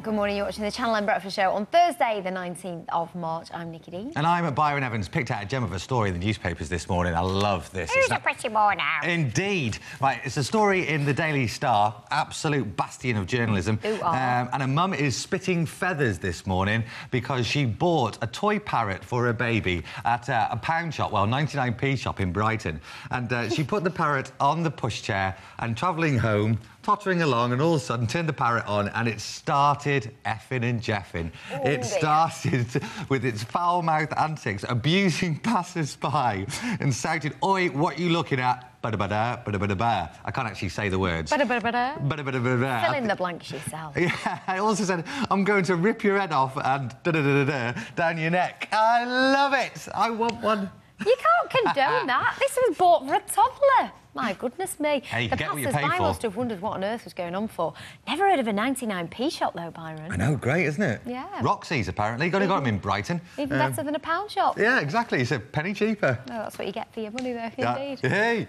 Good morning, you're watching the Channel 9 Breakfast Show on Thursday, the 19th of March. I'm Nikki Dean. And I'm Byron Evans. Picked out a gem of a story in the newspapers this morning. I love this. Who's a pretty boy now? Indeed. Right, it's a story in the Daily Star, absolute bastion of journalism. And a mum is spitting feathers this morning because she bought a toy parrot for her baby at a pound shop, well, 99p shop in Brighton. And she put the parrot on the pushchair and travelling home, tottering along, and all of a sudden turned the parrot on and it started effing and jeffing. It started with its foul-mouthed antics, abusing passers-by and shouted, "Oi, what you looking at? Bada-bada, bada-bada-bada." I can't actually say the words. Bada-bada-bada. Bada-bada-bada. Fill in the blanks yourself. Yeah, I also said, "I'm going to rip your head off and da-da-da-da-da down your neck." I love it. I want one. You can't condone that. This was bought for a toddler. My goodness me. Hey, you the get what you pay passers-by for. must have wondered what on earth was going on for. Never heard of a 99p shop, though, Byron. I know, great, isn't it? Yeah. Roxy's, apparently. Got them in Brighton. Even better than a pound shop. Yeah, exactly. It's a penny cheaper. Oh, that's what you get for your money, though, indeed. Hey!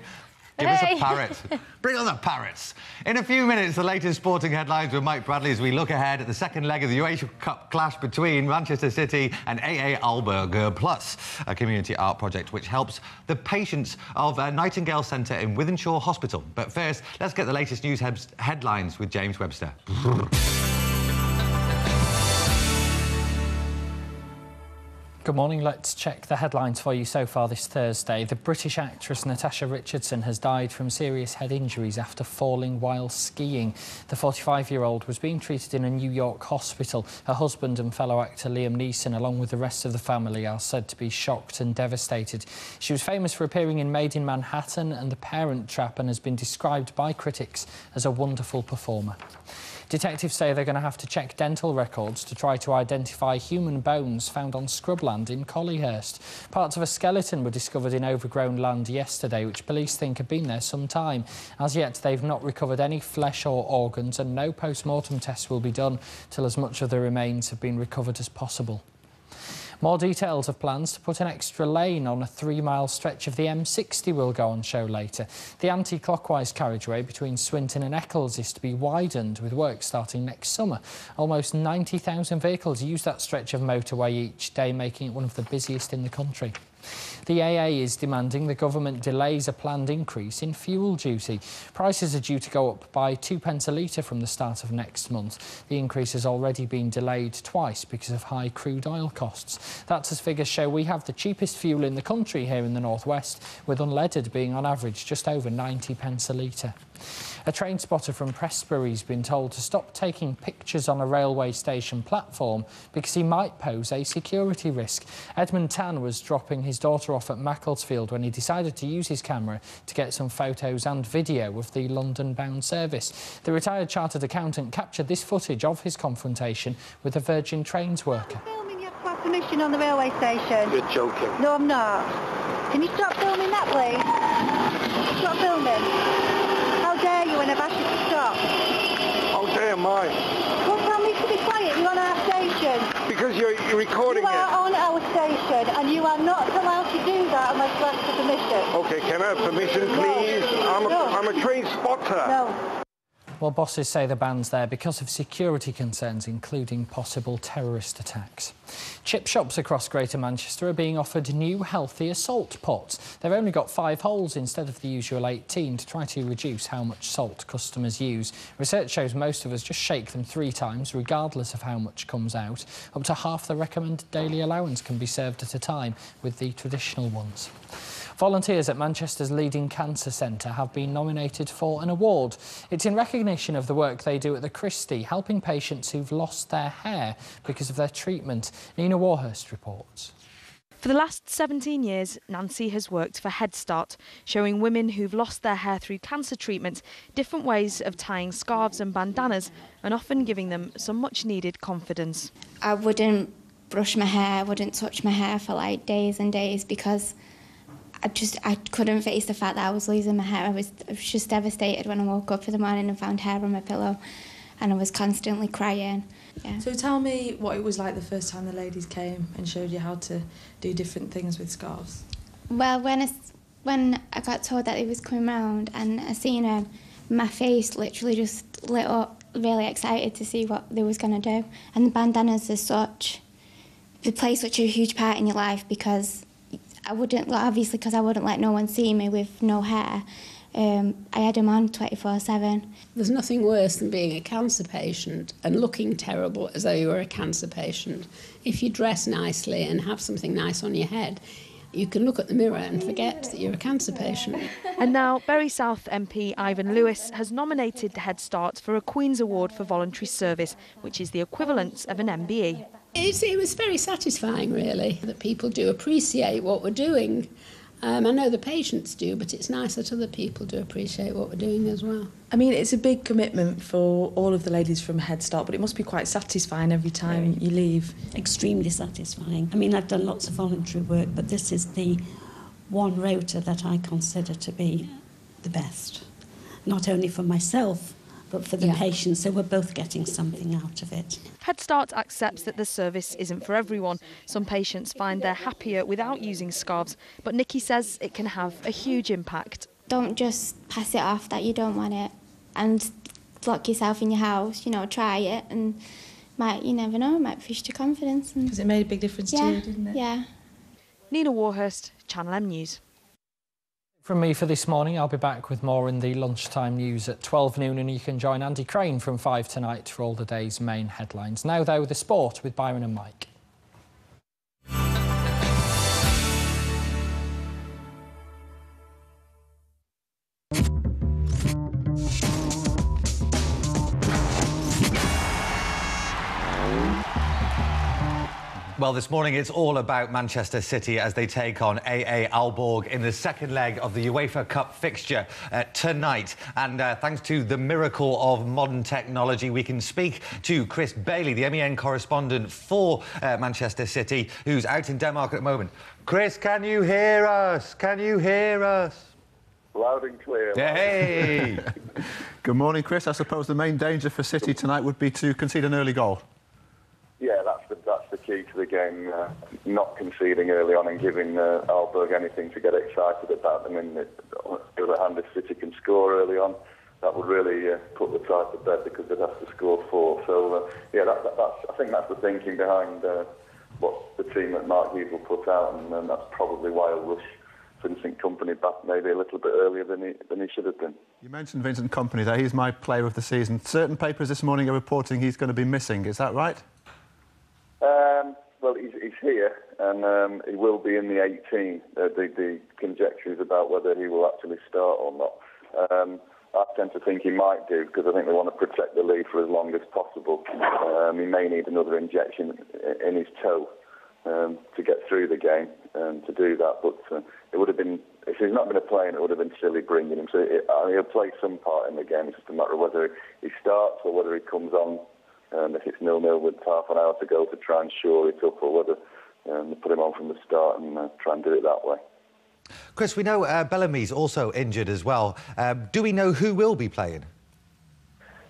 Give us a parrot. Bring on the parrots. In a few minutes, the latest sporting headlines with Mike Bradley as we look ahead at the second leg of the UEFA Cup clash between Manchester City and AA Alberger Plus, a community art project which helps the patients of Nightingale Centre in Wythenshawe Hospital. But first, let's get the latest news headlines with James Webster. Good morning. Let's check the headlines for you so far this Thursday. The British actress Natasha Richardson has died from serious head injuries after falling while skiing. The 45-year-old was being treated in a New York hospital. Her husband and fellow actor Liam Neeson, along with the rest of the family, are said to be shocked and devastated. She was famous for appearing in Made in Manhattan and The Parent Trap and has been described by critics as a wonderful performer. Detectives say they're going to have to check dental records to try to identify human bones found on scrubland in Collyhurst. Parts of a skeleton were discovered in overgrown land yesterday, which police think have been there some time. As yet, they've not recovered any flesh or organs, and no post-mortem tests will be done till as much of the remains have been recovered as possible. More details of plans to put an extra lane on a 3-mile stretch of the M60 will go on show later. The anti-clockwise carriageway between Swinton and Eccles is to be widened, with work starting next summer. Almost 90,000 vehicles use that stretch of motorway each day, making it one of the busiest in the country. The AA is demanding the government delays a planned increase in fuel duty. Prices are due to go up by 2p a litre from the start of next month. The increase has already been delayed twice because of high crude oil costs. That's as figures show we have the cheapest fuel in the country here in the northwest, with unleaded being on average just over 90p a litre. A train spotter from Prestbury's been told to stop taking pictures on a railway station platform because he might pose a security risk. Edmund Tan was dropping his daughter off at Macclesfield when he decided to use his camera to get some photos and video of the London-bound service. The retired chartered accountant captured this footage of his confrontation with a Virgin Trains worker. Filming, you have to have permission on the railway station. You're joking. No, I'm not. Can you stop filming that, please? Stop filming. How dare you when I've asked you to stop? How dare I? Well, tell me to be quiet. You're on our station. Because you're recording You are on our station, and you are not allowed to do that unless you ask for permission. Okay, can I have permission, please? I'm a train spotter. No. Well, bosses say the ban's there because of security concerns, including possible terrorist attacks. Chip shops across Greater Manchester are being offered new, healthier salt pots. They've only got 5 holes instead of the usual 18 to try to reduce how much salt customers use. Research shows most of us just shake them 3 times, regardless of how much comes out. Up to half the recommended daily allowance can be served at a time with the traditional ones. Volunteers at Manchester's leading cancer centre have been nominated for an award. It's in recognition of the work they do at the Christie, helping patients who've lost their hair because of their treatment. Nina Warhurst reports. For the last 17 years, Nancy has worked for Head Start, showing women who've lost their hair through cancer treatment different ways of tying scarves and bandanas, and often giving them some much-needed confidence. I wouldn't brush my hair, I wouldn't touch my hair for like days and days because I couldn't face the fact that I was losing my hair. I was just devastated when I woke up in the morning and found hair on my pillow, and I was constantly crying. Yeah. So tell me what it was like the first time the ladies came and showed you how to do different things with scarves. Well, when I got told that he was coming round and I seen him, my face literally just lit up really excited to see what they was going to do. And the bandanas as such, they play such a huge part in your life because I wouldn't let no one see me with no hair. I had them on 24/7. There's nothing worse than being a cancer patient and looking terrible as though you were a cancer patient. If you dress nicely and have something nice on your head, you can look at the mirror and forget that you're a cancer patient. And now Bury South MP Ivan Lewis has nominated Head Start for a Queen's Award for Voluntary Service, which is the equivalent of an MBE. It was very satisfying, really, that people do appreciate what we're doing. I know the patients do, but it's nice that other people do appreciate what we're doing as well. I mean, it's a big commitment for all of the ladies from Head Start, but it must be quite satisfying every time you leave. Extremely satisfying. I mean, I've done lots of voluntary work, but this is the one rota that I consider to be the best. Not only for myself, but for the patients, so we're both getting something out of it. Head Start accepts that the service isn't for everyone. Some patients find they're happier without using scarves, but Nikki says it can have a huge impact. Don't just pass it off that you don't want it and lock yourself in your house, try it, and you never know, it might boost your confidence. Because it made a big difference to you, didn't it? Yeah. Nina Warhurst, Channel M News. From me for this morning. I'll be back with more in the lunchtime news at 12 noon, and you can join Andy Crane from 5 tonight for all the day's main headlines. Now, though, the sport with Byron and Mike. Well, this morning it's all about Manchester City as they take on AA Aalborg in the second leg of the UEFA Cup fixture tonight. And thanks to the miracle of modern technology, we can speak to Chris Bailey, the MEN correspondent for Manchester City, who's out in Denmark at the moment. Chris, can you hear us? Can you hear us? Loud and clear. Hey! Good morning, Chris. I suppose the main danger for City tonight would be to concede an early goal. Yeah, that's the key to the game, not conceding early on and giving Aalborg anything to get excited about. I mean, on the other hand, if City can score early on, that would really put the tie to bed because they'd have to score 4. So, I think that's the thinking behind what the team that Mark Hughes will put out, and that's probably why he'll rush Vincent Kompany back maybe a little bit earlier than he should have been. You mentioned Vincent Kompany there. He's my player of the season. Certain papers this morning are reporting he's going to be missing. Is that right? Well, he's here, and he will be in the 18. The conjecture is about whether he will actually start or not. I tend to think he might do, because I think they want to protect the lead for as long as possible. He may need another injection in his toe to get through the game to do that. But it would have been, if he's not been playing, it would have been silly bringing him. So he'll play some part in the game. It's just a matter of whether he starts or whether he comes on. If it's 0-0 with half an hour to go to try and shore it up, or whether put him on from the start and try and do it that way. Chris, we know Bellamy's also injured as well. Do we know who will be playing?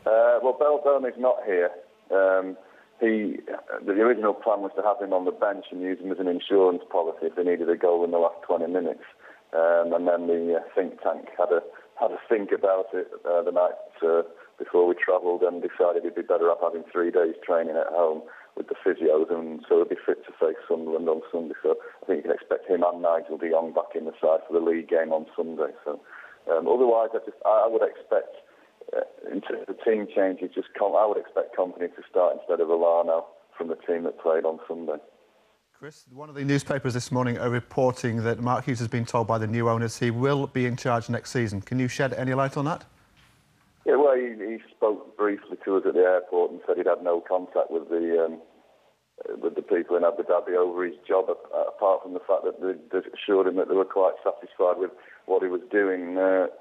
Well, Bellamy's not here. The original plan was to have him on the bench and use him as an insurance policy if they needed a goal in the last 20 minutes. And then the think tank had a think about it the night before we travelled, and decided it'd be better off having 3 days training at home with the physios, and so he'll be fit to face Sunderland on Sunday. So I think you can expect him and Nigel de Jong back in the side for the league game on Sunday. So otherwise, I would expect, in terms of team changes, I would expect Kompany to start instead of Alano from the team that played on Sunday. Chris, one of the newspapers this morning are reporting that Mark Hughes has been told by the new owners he will be in charge next season. Can you shed any light on that? Yeah, well, he spoke briefly to us at the airport and said he'd had no contact with the people in Abu Dhabi over his job, apart from the fact that they assured him that they were quite satisfied with what he was doing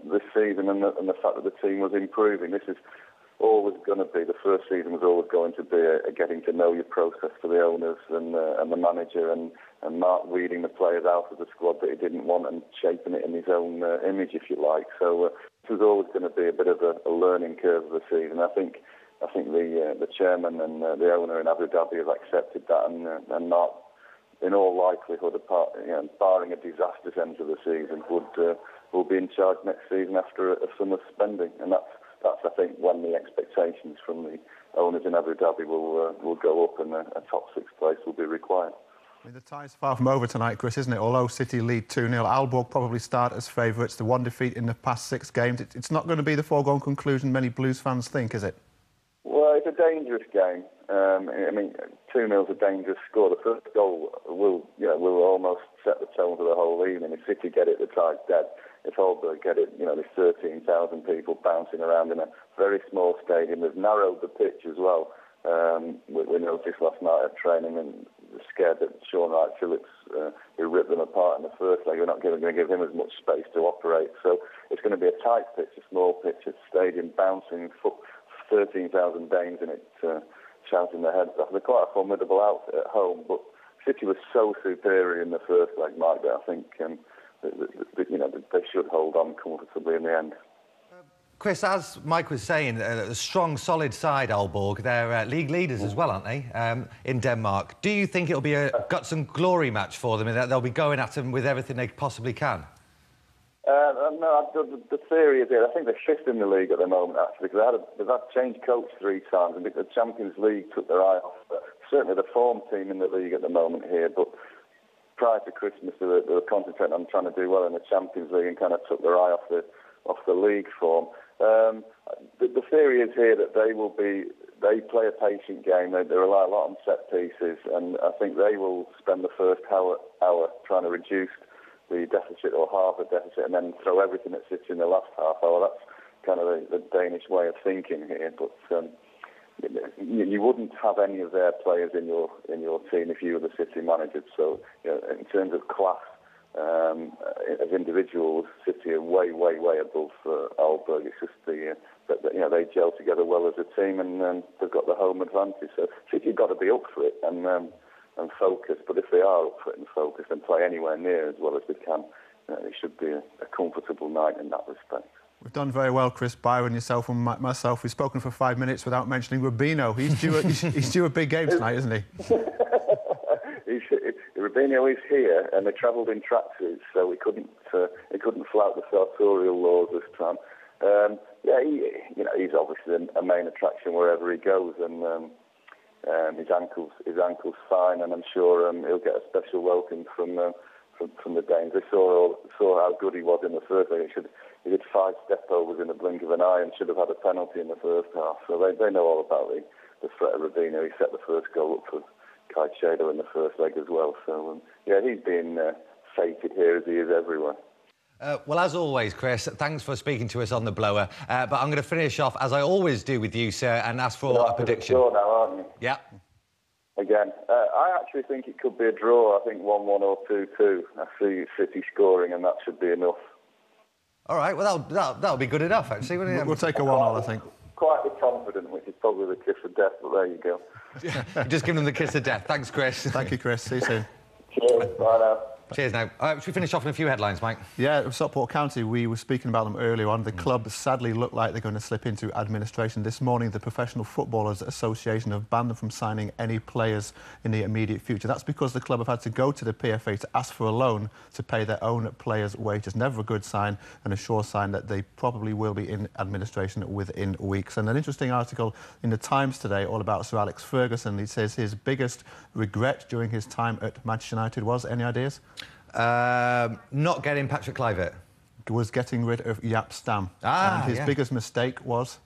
this season, and the fact that the team was improving. This is always going to be, the first season was always going to be a getting to know your process for the owners and the manager, and Mark weeding the players out of the squad that he didn't want and shaping it in his own image, if you like. So this was always going to be a bit of a learning curve of the season. I think the chairman and the owner in Abu Dhabi have accepted that, and Mark, in all likelihood, barring a disastrous end to the season, will be in charge next season after a summer spending, and that's that's I think when the expectations from the owners in Abu Dhabi will go up and a top 6 place will be required. I mean, the tie's far from over tonight, Chris, isn't it? Although City lead 2-0, Aalborg probably start as favourites. The 1 defeat in the past 6 games. It's not going to be the foregone conclusion many Blues fans think, is it? Well, it's a dangerous game. I mean, 2-0 is a dangerous score. The first goal will almost set the tone for the whole evening. If City get it, the tie's dead. If Aalborg get it, there's 13,000 people bouncing around in a very small stadium. They've narrowed the pitch as well. We noticed last night at training and were scared that Sean Wright-Phillips, who ripped them apart in the first leg, we're not going to give him as much space to operate. So it's going to be a tight pitch, a small pitch, a stadium bouncing, 13,000 Danes in it, shouting their heads off. They're quite a formidable outfit at home, but City was so superior in the first leg, Mike, that I think they should hold on comfortably in the end. Chris, as Mike was saying, a strong, solid side, Aalborg. They're league leaders as well, aren't they, in Denmark? Do you think it'll be a guts and glory match for them, and that they'll be going at them with everything they possibly can? No, the theory is I think they're 5th in the league at the moment, actually, because they've had changed coach 3 times, and the Champions League took their eye off. Certainly the form team in the league at the moment here, but prior to Christmas they were concentrating on trying to do well in the Champions League and kind of took their eye off the league form. The theory is here that they play a patient game. They rely a lot on set pieces, and I think they will spend the first hour trying to reduce the deficit or half a deficit, and then throw everything at City in the last half hour. That's kind of the Danish way of thinking here. But you wouldn't have any of their players in your team if you were the City manager. So in terms of class, as individuals, City are way above Aalborg. It's just that they gel together well as a team, and they've got the home advantage. So City have got to be up for it and focus. But if they are up for it and focused and play anywhere near as well as they can, it should be a comfortable night in that respect. We've done very well, Chris, Byron, yourself and myself. We've spoken for 5 minutes without mentioning Rubino. He's due a big game tonight, isn't he? Rubino is here, and they travelled in tracksuits, so he couldn't flout the sartorial laws this time. He's obviously a main attraction wherever he goes, and his ankle's fine, and I'm sure he'll get a special welcome from the Danes. They saw how good he was in the first leg. He did 5 step-overs in the blink of an eye and should have had a penalty in the first half. So they know all about the threat of Rubino. He set the first goal up for Caicedo in the first leg as well. So, he's being feted here as he is everywhere. Well, as always, Chris, thanks for speaking to us on the blower. But I'm going to finish off, as I always do with you, sir, and ask for a prediction. You're now, aren't you? Yeah. Again, I actually think it could be a draw. I think 1-1 or 2-2. I see City scoring, and that should be enough. All right, well, that'll be good enough, actually. We'll take a 1-1, I think. Quietly confident, which is probably the kiss of death, but there you go. Just give them the kiss of death. Thanks, Chris. Thank you, Chris. See you soon. Cheers. Bye now. Cheers now. Should we finish off in a few headlines, Mike? Yeah, Stockport County, we were speaking about them earlier on. The club sadly look like they're going to slip into administration. This morning, the Professional Footballers Association have banned them from signing any players in the immediate future. That's because the club have had to go to the PFA to ask for a loan to pay their own players' wages. Never a good sign, and a sure sign that they probably will be in administration within weeks. And an interesting article in the Times today all about Sir Alex Ferguson. He says his biggest regret during his time at Manchester United was, any ideas? Not getting Patrick Kluivert. Was getting rid of Jaap Stam. And his biggest mistake was?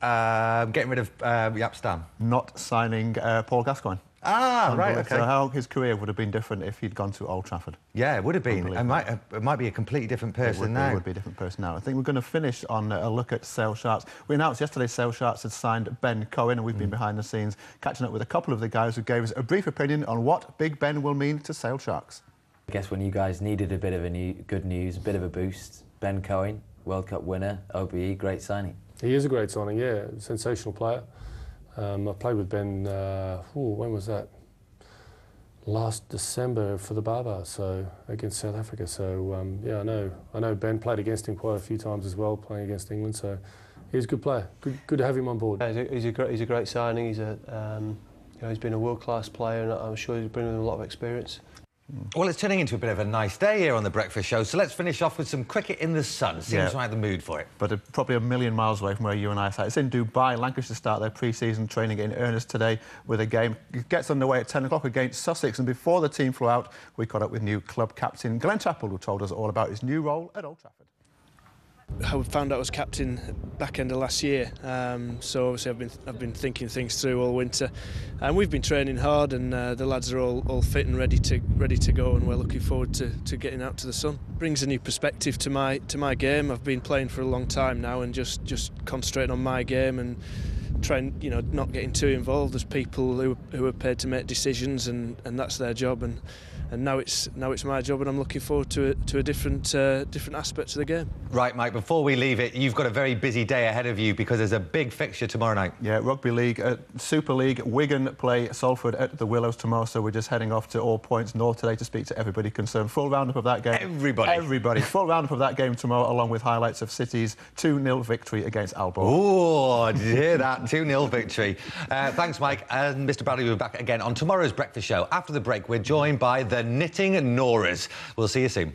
Getting rid of Jaap Stam. Not signing Paul Gascoigne. Right, OK. So how his career would have been different if he'd gone to Old Trafford. Yeah, it would have been. It might be a completely different person now. It would be a different person now. I think we're going to finish on a look at Sale Sharks. We announced yesterday Sale Sharks had signed Ben Cohen, and we've been behind the scenes catching up with a couple of the guys who gave us a brief opinion on what Big Ben will mean to Sale Sharks. I guess when you guys needed a bit of good news, a bit of a boost, Ben Cohen, World Cup winner, OBE, great signing. He is a great signing, yeah, sensational player. I played with Ben, when was that? Last December for the Barbars, so against South Africa. So yeah, I know Ben, played against him quite a few times as well, playing against England. So he's a good player. Good to have him on board. Yeah, he's a great signing. He's been a world-class player, and I'm sure he's bringing with him a lot of experience. Well, it's turning into a bit of a nice day here on The Breakfast Show, so let's finish off with some cricket in the sun. Seems like the mood for it. But probably a million miles away from where you and I sat. It's in Dubai. Lancashire start their pre-season training in earnest today with a game. It gets underway at 10 o'clock against Sussex, and before the team flew out, we caught up with new club captain Glenn Chappell, who told us all about his new role at Old Trafford. I found out I was captain back end of last year, so obviously I've been thinking things through all winter, and we've been training hard, and the lads are all fit and ready to go, and we're looking forward to getting out to the sun. Brings a new perspective to my game. I've been playing for a long time now, and just concentrating on my game and trying, not getting too involved. There's people who are paid to make decisions, and that's their job, and now it's my job, and I'm looking forward to a different aspects of the game. Right, Mike, before we leave it, you've got a very busy day ahead of you because there's a big fixture tomorrow night. Yeah, Rugby League, Super League, Wigan play Salford at the Willows tomorrow, so we're just heading off to All Points North today to speak to everybody concerned. Full roundup of that game. Everybody. Full roundup of that game tomorrow, along with highlights of City's 2-0 victory against Albion. Oh, did you hear that? 2-0 victory. Thanks, Mike. And Mr. Bradley will be back again on tomorrow's Breakfast Show. After the break, we're joined by the Knitting Noras. We'll see you soon.